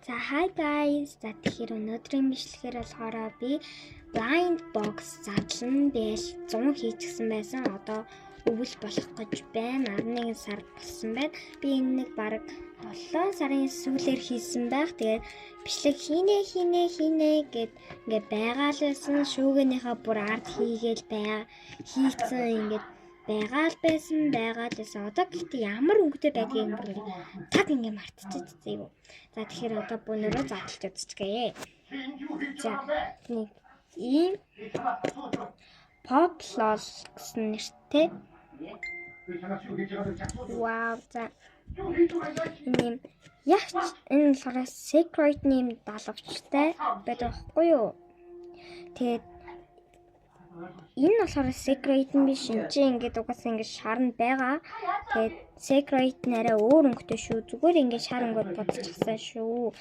За hi guys. За тэгэхээр өнөөдрийн бичлэгээр болохоор би blind box задлан бэл 100 хийчихсэн байсан. Одоо өвөл болох гэж байна. 11 сар болсон байна. Би энэ нэг баг 7 сарын сүүлээр хийсэн байх. Тэгээд бичлэг хийнэ гэд ингээд байгаа л байсан. Шүүгэнийхээ бүр ард хийгээл хийцэн ингээд байгаа л байсан. Одоо гэхдээ ямар өнгөтэй байдгийг бүр таг ингээд мартчихсан юм. За тэгэхээр одоо бүүнөрөө задлж үзчихье. За нэг ийм pop loss гэсэн нэртэй. Вау, за энэ ягч энэ болохоор secret нэм далавчтай байдаг байхгүй юу? Тэгээд энэ болохоор secret нь биш энэ чинь ингээд угаасаа ингээд шар нь байгаа. Тэгээд secret нь арай өөр өнгөтэй шүү. Зүгээр ингээд шар өнгөд бодчихсан шүү.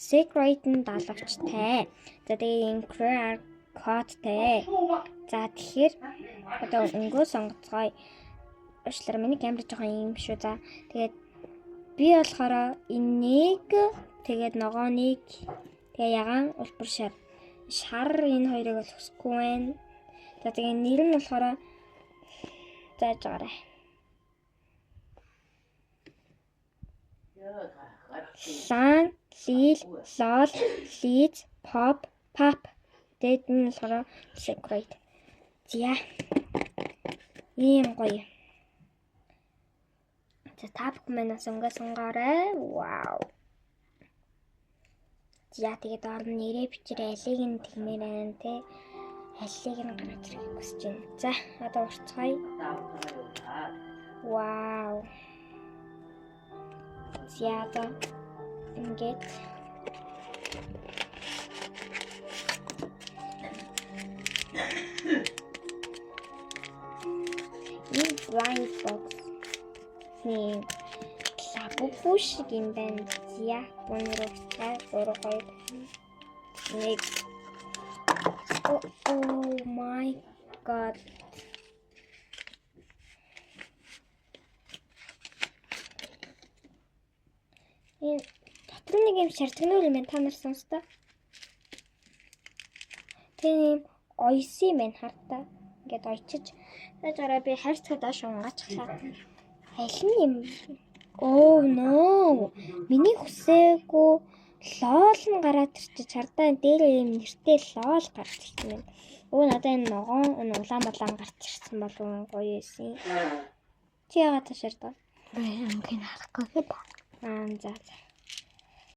Secret нь далавчтай. За тэгээд энэ QR кодтай. За тэгэхээр одоо өнгөө сонгоцгоё. Уучлаарай миний камер жоохон юм шүү. За тэгээд би болохоор энийг тэгээд ногооныг тэгээд ягаан улбар шар энэ хоёрыг бол хүсэхгүй байна. За тэгээ нэр нь болохоор зааж байгаарай. Лан, лил, лол, лиз, pop, pop. Тэгээд энэ болохоор secret. За. Ийм гоё. За та бүхэн өнгө сонгоорой. Вау. За тэгээд орно нэрээ бичээрэй. Алиг нь тэгмээр байна те. Алиг нь гаргаж ирэх хүсэж байна. За одоо урцгаая. Вау. За одоо ингээд энэ blind box нэг лабу шиг юм байна. За бүүнөрөө урцгаа 3 2 1 Oh my god. Энэ дотор нэг юм шардгнуул юм байна. Та нар сонстоо. Тийм ойсон юм байна хартаа. Ингээд ойчиж. Тэгээрээ би хайрцаг доош унгаачихлаа. Аль нь юм? Oh no. Миний хүсээгүй лол нь гараад ирчих. Чардаа дээр юм нэртэй лол гарч ирсэн юм. Өө надаа энэ ногоон улаан гарч ирсэн болов гоё эсэ. Чи яагаад ташаардаа? Өнгөний харахгүй гэдэг. За.